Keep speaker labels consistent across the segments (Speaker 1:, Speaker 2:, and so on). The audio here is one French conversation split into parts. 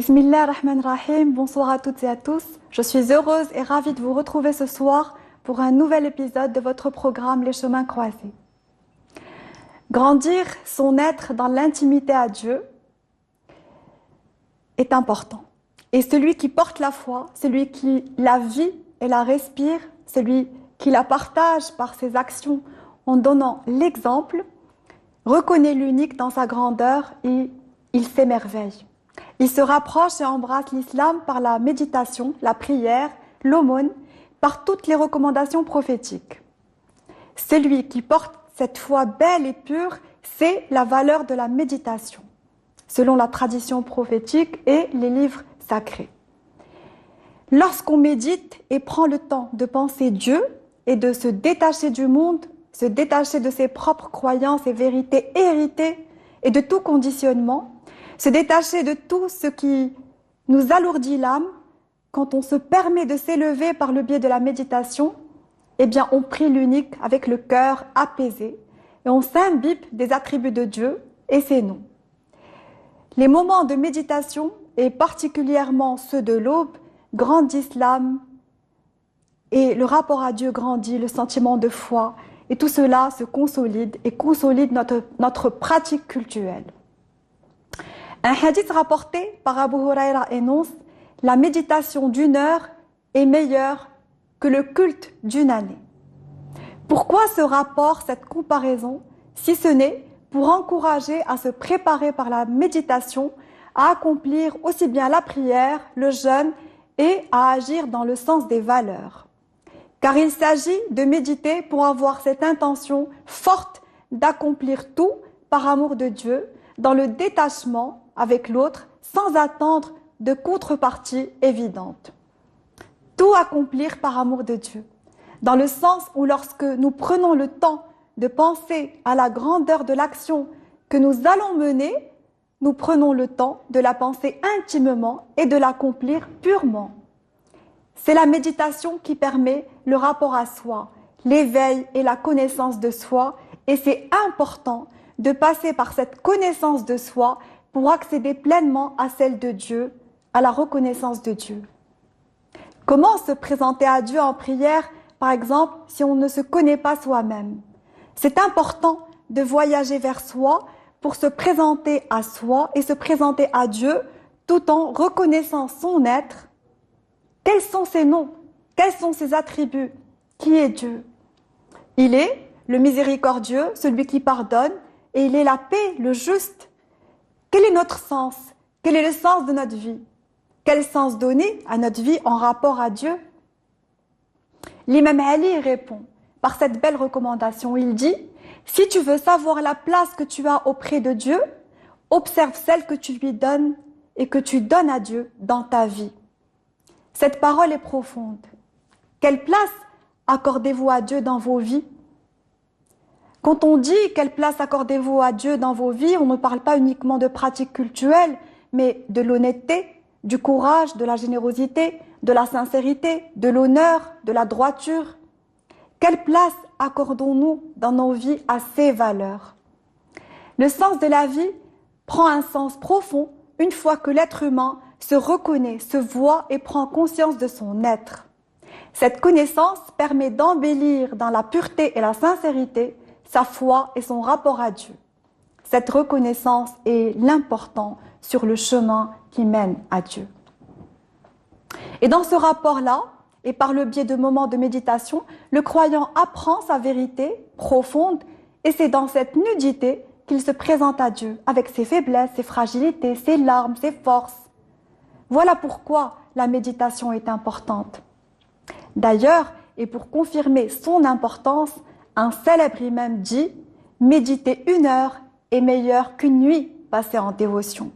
Speaker 1: Bismillah ar-Rahman ar-Rahim, bonsoir à toutes et à tous. Je suis heureuse et ravie de vous retrouver ce soir pour un nouvel épisode de votre programme Les Chemins Croisés. Grandir son être dans l'intimité à Dieu est important. Et celui qui porte la foi, celui qui la vit et la respire, celui qui la partage par ses actions en donnant l'exemple, reconnaît l'unique dans sa grandeur et il s'émerveille. Il se rapproche et embrasse l'islam par la méditation, la prière, l'aumône, par toutes les recommandations prophétiques. Celui qui porte cette foi belle et pure, c'est la valeur de la méditation, selon la tradition prophétique et les livres sacrés. Lorsqu'on médite et prend le temps de penser Dieu et de se détacher du monde, se détacher de ses propres croyances et vérités héritées et de tout conditionnement, se détacher de tout ce qui nous alourdit l'âme, quand on se permet de s'élever par le biais de la méditation, eh bien on prie l'unique avec le cœur apaisé et on s'imbibe des attributs de Dieu et ses noms. Les moments de méditation, et particulièrement ceux de l'aube, grandissent l'âme et le rapport à Dieu grandit, le sentiment de foi, et tout cela se consolide et consolide notre pratique cultuelle. Un hadith rapporté par Abu Huraira énonce « La méditation d'une heure est meilleure que le culte d'une année ». Pourquoi ce rapport, cette comparaison, si ce n'est pour encourager à se préparer par la méditation, à accomplir aussi bien la prière, le jeûne et à agir dans le sens des valeurs. Car il s'agit de méditer pour avoir cette intention forte d'accomplir tout par amour de Dieu, dans le détachement avec l'autre, sans attendre de contrepartie évidente. Tout accomplir par amour de Dieu, dans le sens où lorsque nous prenons le temps de penser à la grandeur de l'action que nous allons mener, nous prenons le temps de la penser intimement et de l'accomplir purement. C'est la méditation qui permet le rapport à soi, l'éveil et la connaissance de soi, et c'est important de passer par cette connaissance de soi pour accéder pleinement à celle de Dieu, à la reconnaissance de Dieu. Comment se présenter à Dieu en prière, par exemple, si on ne se connaît pas soi-même? C'est important de voyager vers soi pour se présenter à soi et se présenter à Dieu tout en reconnaissant son être. Quels sont ses noms? Quels sont ses attributs? Qui est Dieu? Il est le miséricordieux, celui qui pardonne, et il est la paix, le juste. Quel est notre sens? Quel est le sens de notre vie? Quel sens donner à notre vie en rapport à Dieu? L'imam Ali répond par cette belle recommandation. Il dit, si tu veux savoir la place que tu as auprès de Dieu, observe celle que tu lui donnes et que tu donnes à Dieu dans ta vie. Cette parole est profonde. Quelle place accordez-vous à Dieu dans vos vies? Quand on dit quelle place accordez-vous à Dieu dans vos vies, on ne parle pas uniquement de pratiques cultuelles, mais de l'honnêteté, du courage, de la générosité, de la sincérité, de l'honneur, de la droiture. Quelle place accordons-nous dans nos vies à ces valeurs? Le sens de la vie prend un sens profond une fois que l'être humain se reconnaît, se voit et prend conscience de son être. Cette connaissance permet d'embellir dans la pureté et la sincérité sa foi et son rapport à Dieu. Cette reconnaissance est l'important sur le chemin qui mène à Dieu. Et dans ce rapport-là, et par le biais de moments de méditation, le croyant apprend sa vérité profonde et c'est dans cette nudité qu'il se présente à Dieu, avec ses faiblesses, ses fragilités, ses larmes, ses forces. Voilà pourquoi la méditation est importante. D'ailleurs, et pour confirmer son importance, un célèbre imam dit « Méditer 1 heure est meilleur qu'une nuit passée en dévotion ».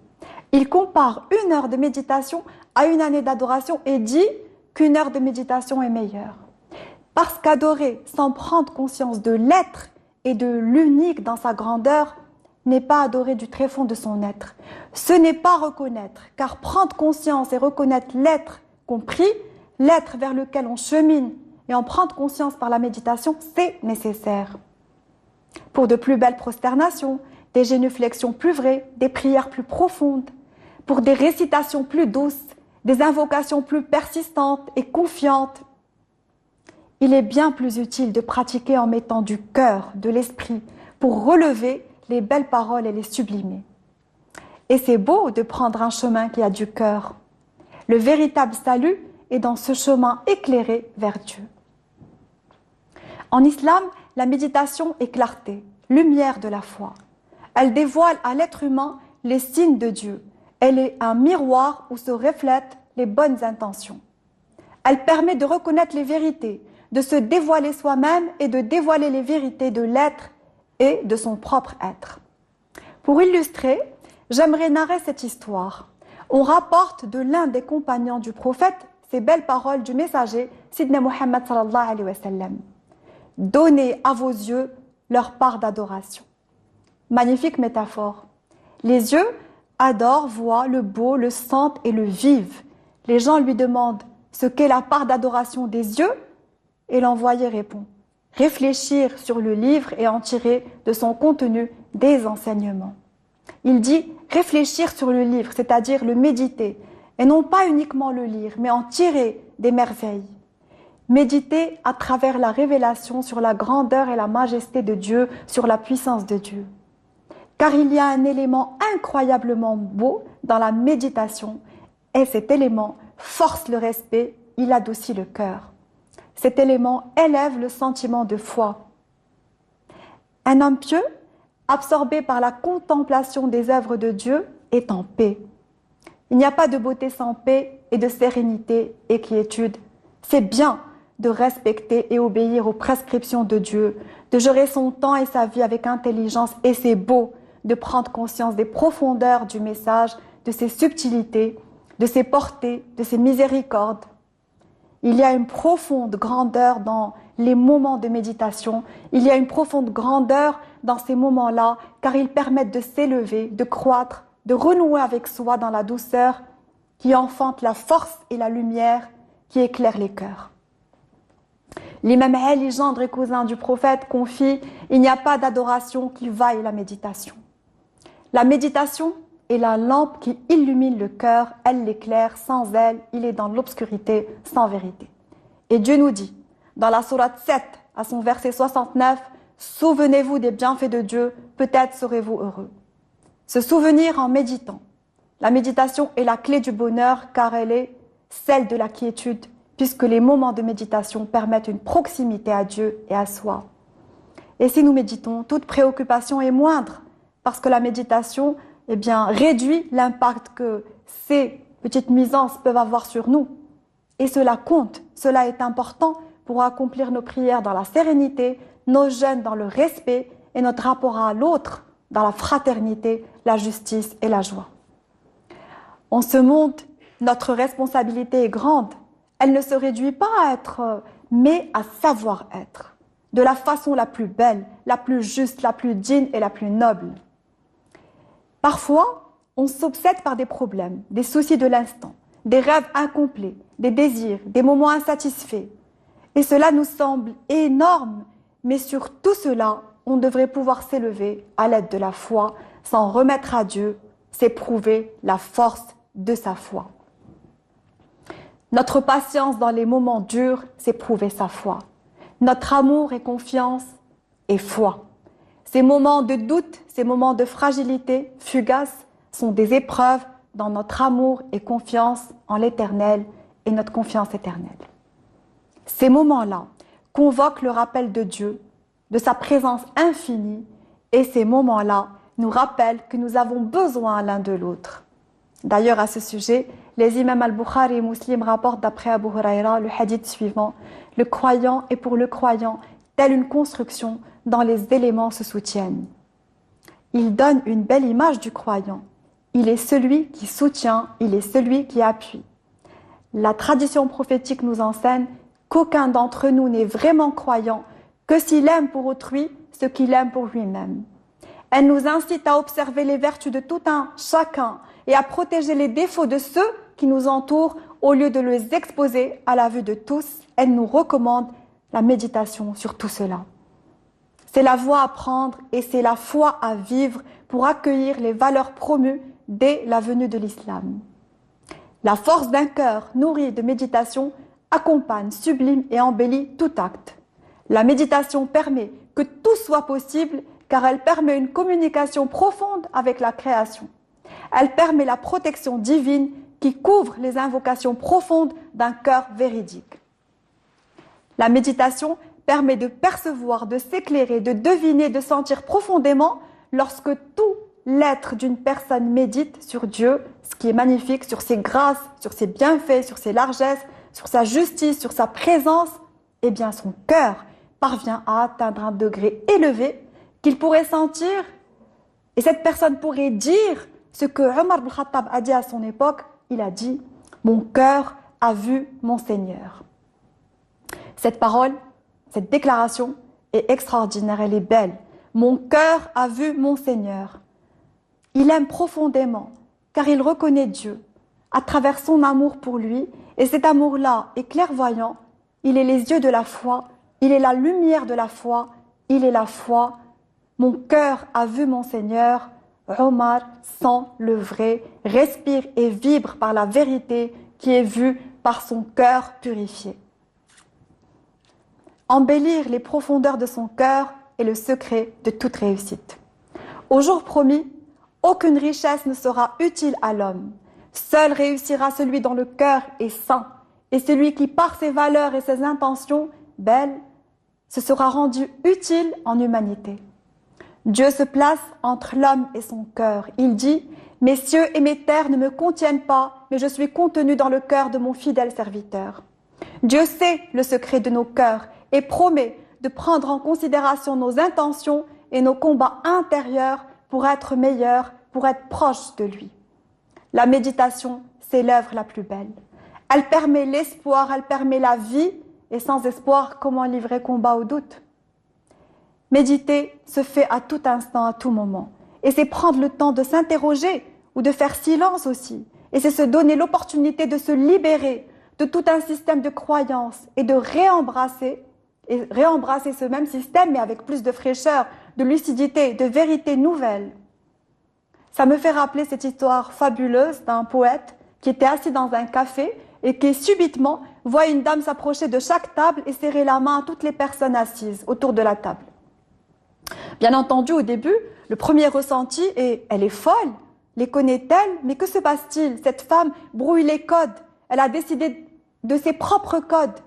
Speaker 1: Il compare 1 heure de méditation à une année d'adoration et dit qu'1 heure de méditation est meilleure. Parce qu'adorer sans prendre conscience de l'être et de l'unique dans sa grandeur n'est pas adorer du tréfonds de son être. Ce n'est pas reconnaître, car prendre conscience et reconnaître l'être compris, l'être vers lequel on chemine, et en prendre conscience par la méditation, c'est nécessaire. Pour de plus belles prosternations, des génuflexions plus vraies, des prières plus profondes. pour des récitations plus douces, des invocations plus persistantes et confiantes. Il est bien plus utile de pratiquer en mettant du cœur, de l'esprit, pour relever les belles paroles et les sublimer. Et c'est beau de prendre un chemin qui a du cœur. Le véritable salut est dans ce chemin éclairé vers Dieu. En islam, la méditation est clarté, lumière de la foi. Elle dévoile à l'être humain les signes de Dieu. Elle est un miroir où se reflètent les bonnes intentions. Elle permet de reconnaître les vérités, de se dévoiler soi-même et de dévoiler les vérités de l'être et de son propre être. Pour illustrer, j'aimerais narrer cette histoire. On rapporte de l'un des compagnons du prophète ces belles paroles du messager Sidna Muhammad sallallahu alayhi wa sallam. Donnez à vos yeux leur part d'adoration. Magnifique métaphore. Les yeux adorent, voient le beau, le sentent et le vivent. Les gens lui demandent ce qu'est la part d'adoration des yeux et l'envoyé répond: réfléchir sur le livre et en tirer de son contenu des enseignements. Il dit réfléchir sur le livre, c'est-à-dire le méditer, et non pas uniquement le lire, mais en tirer des merveilles. Méditer à travers la révélation sur la grandeur et la majesté de Dieu, sur la puissance de Dieu. Car il y a un élément incroyablement beau dans la méditation, et cet élément force le respect, il adoucit le cœur. Cet élément élève le sentiment de foi. Un homme pieux, absorbé par la contemplation des œuvres de Dieu, est en paix. Il n'y a pas de beauté sans paix et de sérénité et quiétude. C'est bien de respecter et obéir aux prescriptions de Dieu, de gérer son temps et sa vie avec intelligence, et c'est beau de prendre conscience des profondeurs du message, de ses subtilités, de ses portées, de ses miséricordes. Il y a une profonde grandeur dans les moments de méditation. Il y a une profonde grandeur dans ces moments-là, car ils permettent de s'élever, de croître, de renouer avec soi dans la douceur qui enfante la force et la lumière qui éclairent les cœurs. L'imam Ali, gendre et cousin du prophète, confie: il n'y a pas d'adoration qui vaille la méditation. La méditation est la lampe qui illumine le cœur, elle l'éclaire, sans elle, il est dans l'obscurité, sans vérité. Et Dieu nous dit, dans la sourate 7, à son verset 69, « Souvenez-vous des bienfaits de Dieu, peut-être serez-vous heureux. » Se souvenir en méditant. La méditation est la clé du bonheur, car elle est celle de la quiétude, puisque les moments de méditation permettent une proximité à Dieu et à soi. Et si nous méditons, toute préoccupation est moindre, parce que la méditation réduit l'impact que ces petites nuisances peuvent avoir sur nous. Et cela compte, cela est important pour accomplir nos prières dans la sérénité, nos jeûnes dans le respect et notre rapport à l'autre dans la fraternité, la justice et la joie. En ce monde, notre responsabilité est grande. Elle ne se réduit pas à être, mais à savoir être, de la façon la plus belle, la plus juste, la plus digne et la plus noble. Parfois, on s'obsède par des problèmes, des soucis de l'instant, des rêves incomplets, des désirs, des moments insatisfaits. Et cela nous semble énorme, mais sur tout cela, on devrait pouvoir s'élever à l'aide de la foi, s'en remettre à Dieu, c'est prouver la force de sa foi. Notre patience dans les moments durs, c'est prouver sa foi. Notre amour et confiance est foi. Ces moments de doute, ces moments de fragilité fugaces sont des épreuves dans notre amour et confiance en l'Éternel et notre confiance éternelle. Ces moments-là convoquent le rappel de Dieu, de sa présence infinie, et ces moments-là nous rappellent que nous avons besoin l'un de l'autre. D'ailleurs, à ce sujet, les imams al-Bukhari et Muslim rapportent d'après Abu Huraira le hadith suivant: le croyant est pour le croyant telle une construction dont les éléments se soutiennent. Il donne une belle image du croyant. Il est celui qui soutient, il est celui qui appuie. La tradition prophétique nous enseigne qu'aucun d'entre nous n'est vraiment croyant que s'il aime pour autrui ce qu'il aime pour lui-même. Elle nous incite à observer les vertus de tout un chacun et à protéger les défauts de ceux qui nous entourent au lieu de les exposer à la vue de tous. Elle nous recommande la méditation sur tout cela. C'est la voie à prendre et c'est la foi à vivre pour accueillir les valeurs promues dès la venue de l'islam. La force d'un cœur nourri de méditation accompagne, sublime et embellit tout acte. La méditation permet que tout soit possible car elle permet une communication profonde avec la création. Elle permet la protection divine qui couvre les invocations profondes d'un cœur véridique. La méditation permet de percevoir, de s'éclairer, de deviner, de sentir profondément lorsque tout l'être d'une personne médite sur Dieu, ce qui est magnifique, sur ses grâces, sur ses bienfaits, sur ses largesses, sur sa justice, sur sa présence, eh bien son cœur parvient à atteindre un degré élevé qu'il pourrait sentir, et cette personne pourrait dire ce que Omar ibn Khattab a dit à son époque. Il a dit « Mon cœur a vu mon Seigneur ». Cette parole, cette déclaration est extraordinaire, elle est belle. « Mon cœur a vu mon Seigneur ». Il aime profondément, car il reconnaît Dieu à travers son amour pour lui, et cet amour-là est clairvoyant, il est les yeux de la foi, il est la lumière de la foi, il est la foi. Mon cœur a vu mon Seigneur. Omar sent le vrai, respire et vibre par la vérité qui est vue par son cœur purifié. Embellir les profondeurs de son cœur est le secret de toute réussite. Au jour promis, aucune richesse ne sera utile à l'homme. Seul réussira celui dont le cœur est saint, et celui qui, par ses valeurs et ses intentions belles, se sera rendu utile en humanité. Dieu se place entre l'homme et son cœur. Il dit « Mes cieux et mes terres ne me contiennent pas, mais je suis contenu dans le cœur de mon fidèle serviteur. » Dieu sait le secret de nos cœurs et promet de prendre en considération nos intentions et nos combats intérieurs pour être meilleurs, pour être proches de lui. La méditation, c'est l'œuvre la plus belle. Elle permet l'espoir, elle permet la vie, et sans espoir, comment livrer combat au doute? Méditer se fait à tout instant, à tout moment. Et c'est prendre le temps de s'interroger ou de faire silence aussi. Et c'est se donner l'opportunité de se libérer de tout un système de croyances et de réembrasser ce même système, mais avec plus de fraîcheur, de lucidité, de vérité nouvelle. Ça me fait rappeler cette histoire fabuleuse d'un poète qui était assis dans un café et qui subitement voit une dame s'approcher de chaque table et serrer la main à toutes les personnes assises autour de la table. Bien entendu, au début, le premier ressenti est « elle est folle, les connaît-elle? Mais que se passe-t-il? Cette femme brouille les codes, elle a décidé de ses propres codes.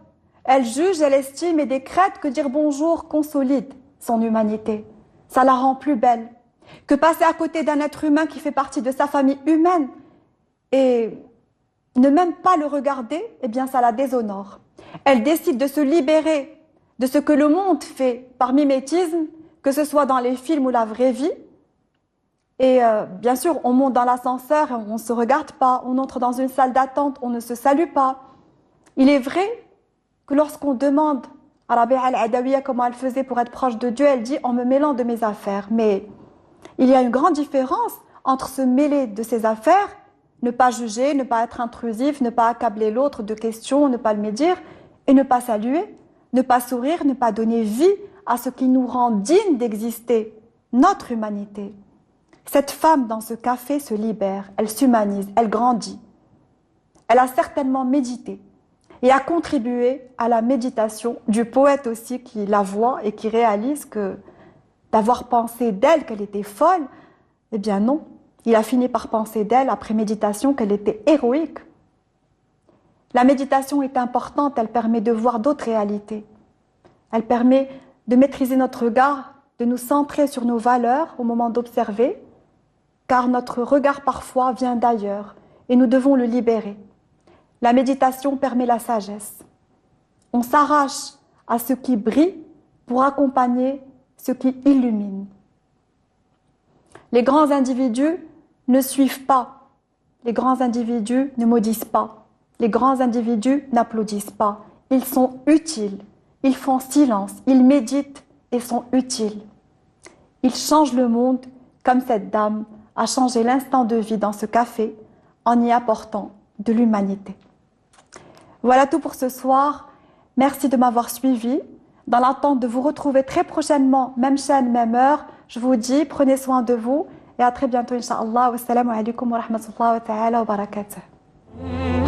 Speaker 1: Elle juge, elle estime et décrète que dire bonjour consolide son humanité. Ça la rend plus belle. Que passer à côté d'un être humain qui fait partie de sa famille humaine et ne même pas le regarder, eh bien ça la déshonore. Elle décide de se libérer de ce que le monde fait par mimétisme, que ce soit dans les films ou la vraie vie. Et bien sûr, on monte dans l'ascenseur, on ne se regarde pas, on entre dans une salle d'attente, on ne se salue pas. Il est vrai que lorsqu'on demande à Rabi'a al-Adawiya comment elle faisait pour être proche de Dieu, elle dit « en me mêlant de mes affaires ». Mais il y a une grande différence entre se mêler de ses affaires, ne pas juger, ne pas être intrusif, ne pas accabler l'autre de questions, ne pas le médire, et ne pas saluer, ne pas sourire, ne pas donner vie à ce qui nous rend dignes d'exister, notre humanité. Cette femme dans ce café se libère, elle s'humanise, elle grandit. Elle a certainement médité et a contribué à la méditation du poète aussi qui la voit et qui réalise que d'avoir pensé d'elle qu'elle était folle, eh bien non, il a fini par penser d'elle après méditation qu'elle était héroïque. La méditation est importante, elle permet de voir d'autres réalités. Elle permet de maîtriser notre regard, de nous centrer sur nos valeurs au moment d'observer, car notre regard parfois vient d'ailleurs et nous devons le libérer. La méditation permet la sagesse. On s'arrache à ce qui brille pour accompagner ce qui illumine. Les grands individus ne suivent pas, les grands individus ne maudissent pas, les grands individus n'applaudissent pas. Ils sont utiles, ils font silence, ils méditent et sont utiles. Ils changent le monde comme cette dame a changé l'instant de vie dans ce café en y apportant de l'humanité. Voilà tout pour ce soir. Merci de m'avoir suivi. Dans l'attente de vous retrouver très prochainement, même chaîne, même heure, je vous dis, prenez soin de vous et à très bientôt, Inch'Allah. Wassalamu alaikum wa rahmatullahi wa ta'ala wa barakatuh.